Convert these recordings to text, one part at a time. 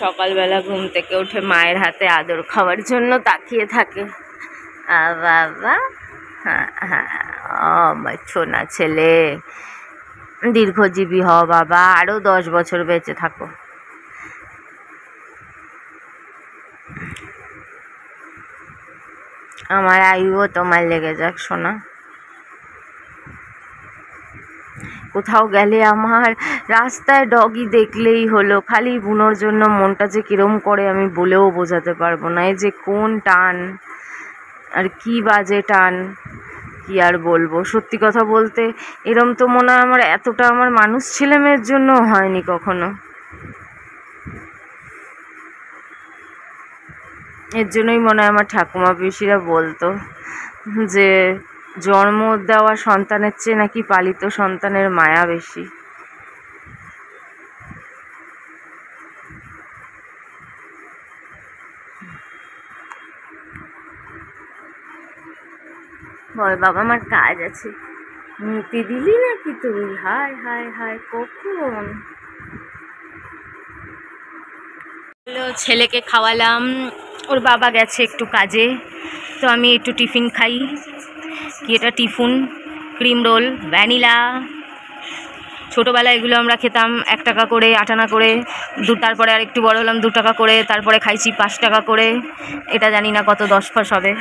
সকালবেলা ঘুম থেকে উঠে মায়ের হাতে আদর খাওয়ার জন্য তাকিয়ে থাকে। বাবা, হ্যাঁ হ্যাঁ, আমার সোনা ছেলে, দীর্ঘজীবী হও বাবা, আরো 10 বছর বেঁচে থাকো। আমার আয়ুও তোমার লেগে যাক সোনা। কোথাও গেলে আমার রাস্তায় ডগি দেখলেই হলো, খালি বুনোর জন্য মনটা যে কিরম করে আমি বলেও বোঝাতে পারবো না। এই যে কোন টান, আর কি বাজে টান, কি আর বলবো। সত্যি কথা বলতে এরম তো মনে হয় আমার এতটা আমার মানুষ ছেলে মেয়ের জন্য হয়নি কখনো। এর জন্যই মনে হয় আমার ঠাকুমা পিসিরা বলতো যে জন্ম দেওয়া সন্তানের চেয়ে নাকি পালিত সন্তানের মায়া বেশি। বল বাবা, আমার কাজ আছে। মুতি দিলি নাকি তুই? হায় হায় হায়, কখন? ছেলেকে খাওয়ালাম, ওর বাবা গেছে একটু কাজে, তো আমি একটু টিফিন খাই। কি এটা টিফিন, ক্রিম রোল, ভ্যানিলা। ছোটোবেলায় এগুলো আমরা খেতাম 1 টাকা করে, 8 আনা করে। তারপরে আর একটু বড় হলাম 2 টাকা করে, তারপরে খাইছি 5 টাকা করে। এটা জানি না কত 10 ফাঁস হবে।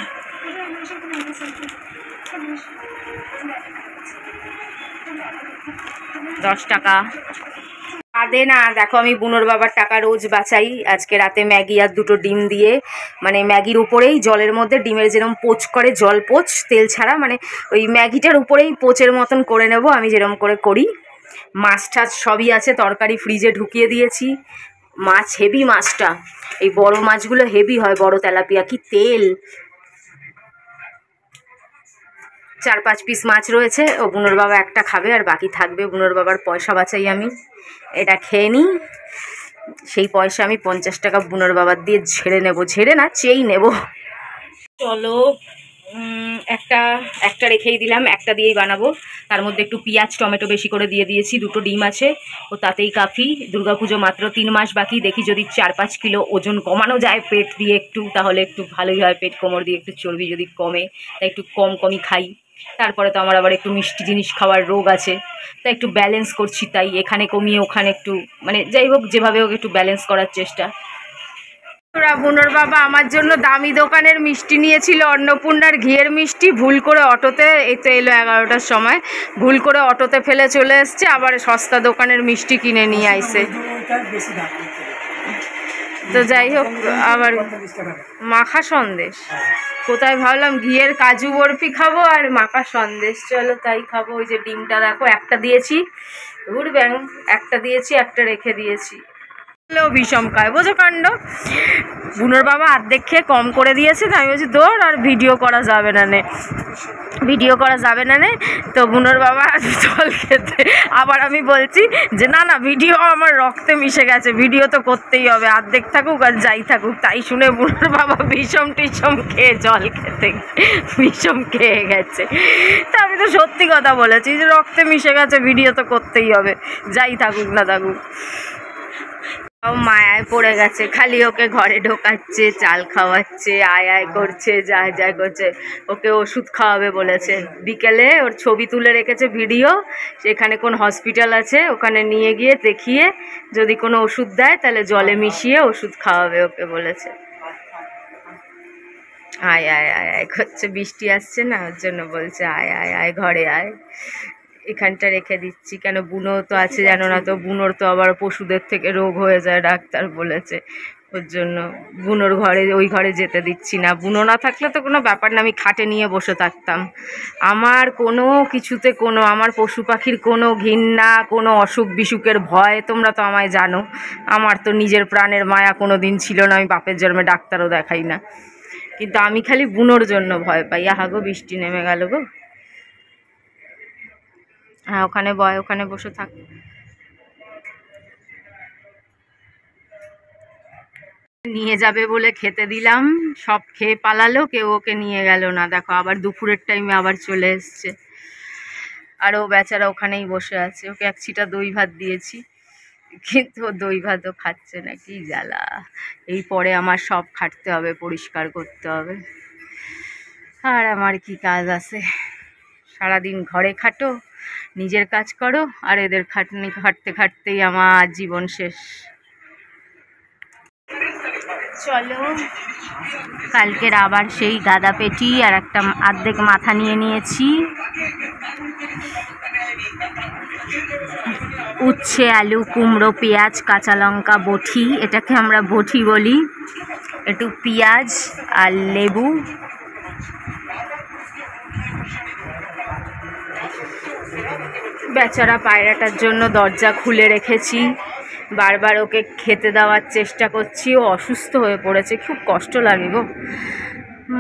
10 টাকা আদে না। দেখো আমি বুনোর বাবার টাকা রোজ বাঁচাই। আজকে রাতে ম্যাগি আর 2টো ডিম দিয়ে, মানে ম্যাগির উপরেই জলের মধ্যে ডিমের যেরকম পোচ করে, জল পোচ তেল ছাড়া, মানে ওই ম্যাগিটার উপরেই পোচের মতন করে নেব আমি যেরকম করে করি। মাছ টাছ সবই আছে, তরকারি ফ্রিজে ঢুকিয়ে দিয়েছি। মাছ হেভি, মাছটা এই বড় মাছগুলো হেভি হয়, বড় তেলাপিয়া, কি তেল। 4-5 পিস মাছ রয়েছে, ও বুনোর বাবা একটা খাবে আর বাকি থাকবে। বুনোর বাবার পয়সা বাঁচাই আমি, এটা খেয়ে নিই। সেই পয়সা আমি 50 টাকা বুনোর বাবার দিয়ে ঝেড়ে নেব, ঝেড়ে না চেয়েই নেব। চলো, একটা রেখেই দিলাম, একটা দিয়েই বানাবো। তার মধ্যে একটু পেঁয়াজ টমেটো বেশি করে দিয়ে দিয়েছি। 2টো ডিম আছে, ও তাতেই কাফি। দুর্গাপুজো মাত্র 3 মাস বাকি, দেখি যদি 4-5 কিলো ওজন কমানো যায় পেট দিয়ে একটু, তাহলে একটু ভালোই হয়। পেট কোমর দিয়ে একটু চর্বি যদি কমে, তাই একটু কমই খাই। তারপরে তো আমার আবার একটু মিষ্টি জিনিস খাওয়ার রোগ আছে, তাই একটু ব্যালেন্স করছি। তাই এখানে কমিয়ে ওখানে একটু, মানে যাই হোক যেভাবে হোক একটু ব্যালেন্স করার চেষ্টা। বুনোর বাবা আমার জন্য দামি দোকানের মিষ্টি নিয়েছিল, অন্নপূর্ণার ঘিয়ের মিষ্টি। ভুল করে অটোতে, এই তো এলো 11টার সময়, ভুল করে অটোতে ফেলে চলে এসছে, আবার সস্তা দোকানের মিষ্টি কিনে নিয়ে আইছে। তো যাই হোক, আবার মাখা সন্দেশ কোথায়, ভাবলাম ঘিয়ের কাজু বরফি খাবো আর মাখা সন্দেশ, চলো তাই খাবো। ওই যে ডিমটা দেখো, একটা দিয়েছি, ব্যাং একটা দিয়েছি, একটা রেখে দিয়েছি। বিষম খায়, বোঝো কাণ্ড। বুনোর বাবা অর্ধেক খেয়ে কম করে দিয়েছে, তো আমি বলছি দৌড়, আর ভিডিও করা যাবে না নে, ভিডিও করা যাবে না নে। তো বুনোর বাবা জল খেতে, আবার আমি বলছি যে না না, ভিডিও আমার রক্তে মিশে গেছে, ভিডিও তো করতেই হবে, অর্ধেক থাকুক আর যাই থাকুক। তাই শুনে বুনোর বাবা বিষম টিসম খেয়ে জল খেতে বিষম খেয়ে গেছে। তা আমি তো সত্যি কথা বলেছি যে রক্তে মিশে গেছে, ভিডিও তো করতেই হবে, যাই থাকুক না থাকুক। মায়ায় পড়ে গেছে, খালি ওকে ঘরে ঢোকাচ্ছে, চাল খাওয়াচ্ছে, আয় আয় করছে, যা যা করছে। ওকে ওষুধ খাওয়াবে বলেছে, বিকেলে ওর ছবি তুলে রেখেছে ভিডিও, সেখানে কোন হসপিটাল আছে ওখানে নিয়ে গিয়ে দেখিয়ে যদি কোনো ওষুধ দেয় তাহলে জলে মিশিয়ে ওষুধ খাওয়াবে ওকে বলেছে। আয় আয় আয় আয় করছে, বৃষ্টি আসছে না, ওর জন্য বলছে আয় আয় আয়, ঘরে আয়। এখানটা রেখে দিচ্ছি, কেন বুনো তো আছে জানো না তো, বুনোর তো আবার পশুদের থেকে রোগ হয়ে যায় ডাক্তার বলেছে, ওর জন্য বুনোর ঘরে, ওই ঘরে যেতে দিচ্ছি না। বুনো না থাকলে তো কোনো ব্যাপার না, আমি খাটে নিয়ে বসে থাকতাম। আমার কোনো কিছুতে কোনো, আমার পশু পাখির কোনো ঘৃণা, কোনো অসুখ বিসুখের ভয়, তোমরা তো আমায় জানো। আমার তো নিজের প্রাণের মায়া কোনো দিন ছিল না, আমি বাপের জন্মে ডাক্তারও দেখাই না, কিন্তু আমি খালি বুনোর জন্য ভয় পাই। আহা গো, বৃষ্টি নেমে গেল গো। হ্যাঁ, ওখানে বয়, ওখানে বসে থাক। নিয়ে যাবে বলে খেতে দিলাম, সব খেয়ে পালালো, কেউ ওকে নিয়ে গেল না। দেখো আবার দুপুরের টাইমে আবার চলে এসছে, আর ও বেচারা ওখানেই বসে আছে। ওকে 1 ছিটা দই ভাত দিয়েছি, কিন্তু দই ভাতও খাচ্ছে না, কি জ্বালা। এই পরে আমার সব খাটতে হবে, পরিষ্কার করতে হবে। আর আমার কি কাজ আছে? সারাদিন ঘরে খাটো, নিজের কাজ করো, আর এদের খাটনি খাটতে খাটতেই আমার জীবন শেষ। চলো, কালকের আবার সেই গাদা পেটি আর একটা আর্ধেক মাথা নিয়ে নিয়েছি। উচ্ছে, আলু, কুমড়ো, পেঁয়াজ, কাঁচা লঙ্কা, বটি, এটাকে আমরা বটি বলি, একটু পেঁয়াজ আর লেবু। বেচারা পায়রাটার জন্য দরজা খুলে রেখেছি, বারবার ওকে খেতে দেওয়ার চেষ্টা করছি, ও অসুস্থ হয়ে পড়েছে, খুব কষ্ট লাগে গো।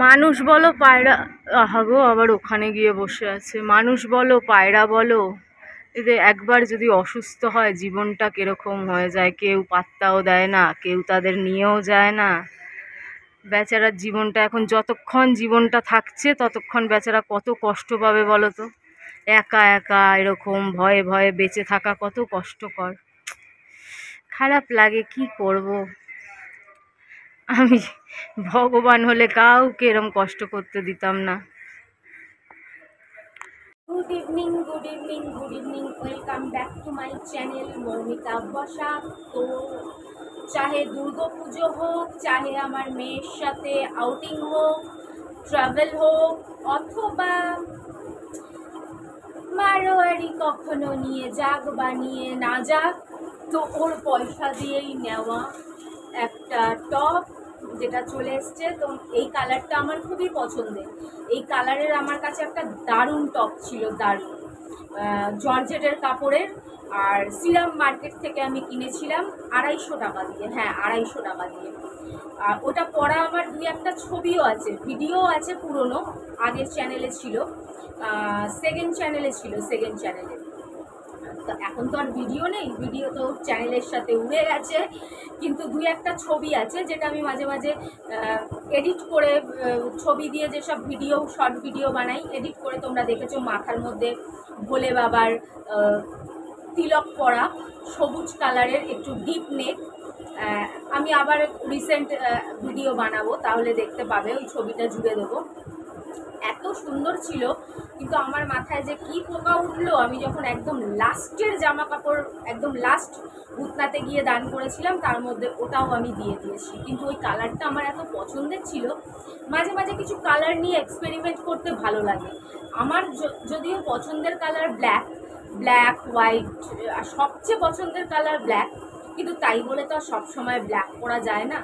মানুষ বলো পায়রা, আহা গো আবার ওখানে গিয়ে বসে আছে। মানুষ বলো পায়রা বলো, এদের একবার যদি অসুস্থ হয় জীবনটা কীরকম হয়ে যায়, কেউ পাত্তাও দেয় না, কেউ তাদের নিয়েও যায় না। বেচারার জীবনটা এখন, যতক্ষণ জীবনটা থাকছে ততক্ষণ বেচারা কত কষ্ট পাবে বলো তো। একা একা এরকম ভয়ে ভয়ে বেঁচে থাকা কত কষ্টকর, খারাপ লাগে, কি করব। আমি ভগবান হলে কাউকে এরম কষ্ট করতে দিতাম না। Good evening, good evening, good evening, welcome back to my channel Moumita Basak. তো চাহে দুর্গা পুজো হোক, চাহে আমার মেয়ের সাথে আউটিং হোক, ট্রাভেল হোক, অথবা মারোয়ারি কখনো নিয়ে যাক বা নিয়ে না যাক, তো ওর পয়সা দিয়েই নেওয়া একটা টপ যেটা চলে এসছে। তো এই কালারটা আমার খুবই পছন্দের। এই কালারের আমার কাছে একটা দারুণ টপ ছিল, দারুণ জর্জেটের কাপড়ের, আর সিরাম মার্কেট থেকে আমি কিনেছিলাম 250 টাকা দিয়ে। হ্যাঁ, 250 টাকা দিয়ে। আর ওটা পরা আমার 2-1টা ছবিও আছে, ভিডিও আছে, পুরনো আগের চ্যানেলে ছিল, সেকেন্ড চ্যানেলে ছিল, সেকেন্ড চ্যানেলে। তো এখন তো আর ভিডিও নেই, ভিডিও তো চ্যানেলের সাথে উড়ে গেছে, কিন্তু 2-1টা ছবি আছে যেটা আমি মাঝে মাঝে এডিট করে, ছবি দিয়ে যেসব ভিডিও, শর্ট ভিডিও বানাই, এডিট করে তোমরা দেখেছো, মাথার মধ্যে ভোলে বাবার তিলক পরা, সবুজ কালারের, একটু ডিপ নেক। আমি আবার রিসেন্ট ভিডিও বানাবো, তাহলে দেখতে পাবে, ওই ছবিটা জুড়ে দেবো। এত সুন্দর ছিল, কিন্তু আমার মাথায় যে কি পোকা উঠলো, আমি যখন একদম লাস্টের জামা কাপড়, একদম লাস্ট উতনাতে গিয়ে দান করেছিলাম, তার মধ্যে ওটাও আমি দিয়ে দিয়েছি। কিন্তু ওই কালারটা আমার এত পছন্দের ছিল। মাঝে মাঝে কিছু কালার নিয়ে এক্সপেরিমেন্ট করতে ভালো লাগে। আমার যদিও পছন্দের কালার ব্ল্যাক, ব্ল্যাক হোয়াইট, আর সবচেয়ে পছন্দের কালার ব্ল্যাক, কিন্তু তাই বলে তো আর সবসময় ব্ল্যাক পরা যায় না।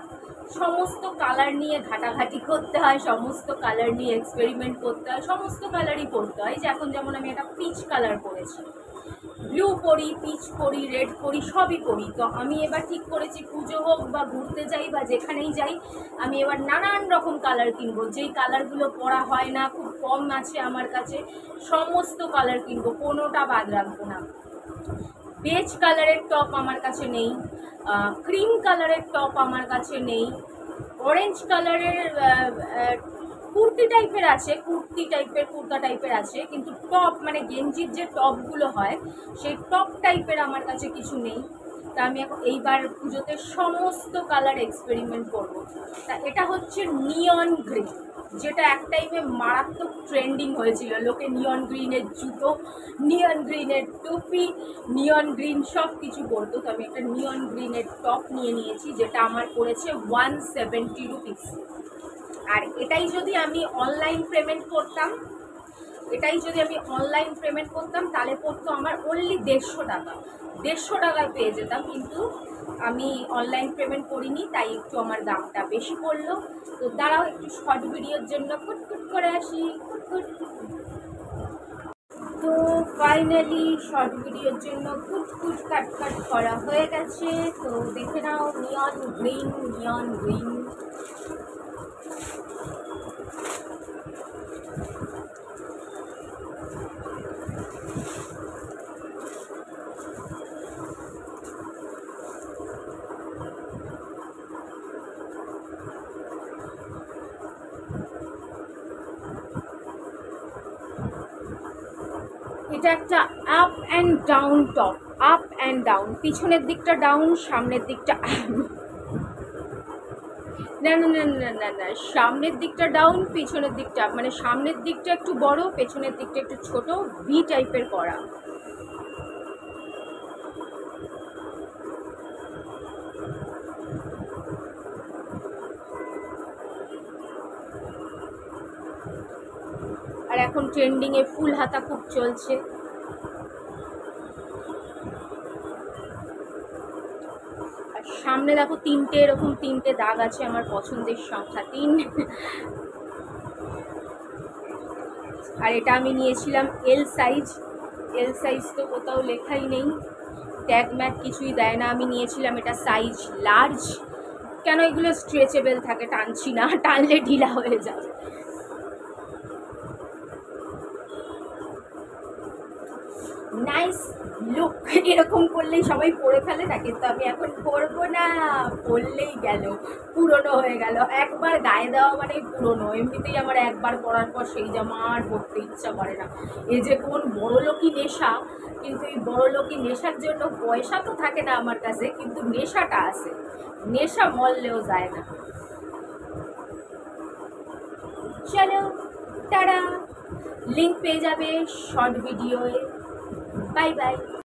সমস্ত কালার নিয়ে ঘাটাঘাটি করতে হয়, সমস্ত কালার নিয়ে এক্সপেরিমেন্ট করতে হয়, সমস্ত কালারই পরতে হয়। যে এখন যেমন আমি একটা পিচ কালার পরেছি, ব্লু পরি, পিচ পরি, রেড পরি, সবই পরি। তো আমি এবার ঠিক করেছি, পুজো হোক বা ঘুরতে যাই বা যেখানেই যাই, আমি এবার নানান রকম কালার কিনবো। যেই কালারগুলো পরা হয় না, খুব কম আছে আমার কাছে, সমস্ত কালার কিনবো, কোনোটা বাদ রাখবো না। বেজ কালারের টপ আমার কাছে নেই, ক্রিম কালারের টপ আমার কাছে নেই, অরেঞ্জ কালারের কুর্তি টাইপের আছে, কুর্তি টাইপের, কুর্তা টাইপের আছে, কিন্তু টপ মানে গেঞ্জির যে টপগুলো হয় সেই টপ টাইপের আমার কাছে কিছু নেই। তা আমি এখন এইবার পুজোতে সমস্ত কালার এক্সপেরিমেন্ট করব। তা এটা হচ্ছে নিয়ন গ্রিন, যেটা এক টাইমে মারাত্মক ট্রেন্ডিং হয়েছিল। লোকে নিয়ন গ্রিনের জুতো, নিয়ন গ্রিনের টুপি, নিয়ন গ্রিন সব কিছু পরতো। তো আমি একটা নিয়ন গ্রিনের টপ নিয়ে নিয়েছি, যেটা আমার পড়েছে 170 রুপিস। আর এটাই যদি আমি অনলাইন পেমেন্ট করতাম, তাহলে পড়তো আমার অনলি 150 টাকা। 150 টাকায় পেয়ে যেতাম, কিন্তু আমি অনলাইন পেমেন্ট করিনি, তাই একটু আমার দামটা বেশি পড়লো। তো দাঁড়াও, একটু শর্ট ভিডিওর জন্য কুটকুট করে আসি, কুটকুট। তো ফাইনালি শর্ট ভিডিওর জন্য কুটকুট কাট করা হয়ে গেছে। তো দেখে নাও, নিয়ন গ্রিন, নিয়ন গ্রিন। এটা একটা up and down top, up and down, পিছনের দিকটা ডাউন, সামনের দিকটা না না না না না না, সামনের দিকটা ডাউন, পিছনের দিকটা মানে সামনের দিকটা একটু বড়, পেছনের দিকটা একটু ছোট, ভি টাইপের করা। আর এখন ট্রেন্ডিংয়ে ফুল হাতা খুব চলছে। আর সামনে দেখো তিনটে এরকম তিনটে দাগ আছে, আমার পছন্দের সংখ্যা 3। আর এটা আমি নিয়েছিলাম এল সাইজ। এল সাইজ তো কোথাও লেখাই নেই, ট্যাগ ম্যাগ কিছুই দেয় না। আমি নিয়েছিলাম এটা সাইজ লার্জ। কেন, এগুলো স্ট্রেচেবল থাকে, টানছি না, টানলে ঢিলা হয়ে যাবে। নাইস লুক, এরকম করলেই সবাই পরে ফেলে না, কিন্তু আমি এখন পরবো না, পরলেই গেল, পুরনো হয়ে গেল। একবার গায়ে দেওয়া মানে পুরনো। এমনিতেই আমার একবার পরার পর সেই জামা আর পরতে ইচ্ছা করে না। এই যে কোন বড়লোকি নেশা, কিন্তু এই বড়লোকি নেশার জন্য পয়সা তো থাকে না আমার কাছে, কিন্তু নেশাটা আছে, নেশা মরলেও যায় না। চলো টাটা, লিঙ্ক পেয়ে যাবে শর্ট ভিডিওয়ে। Bye bye.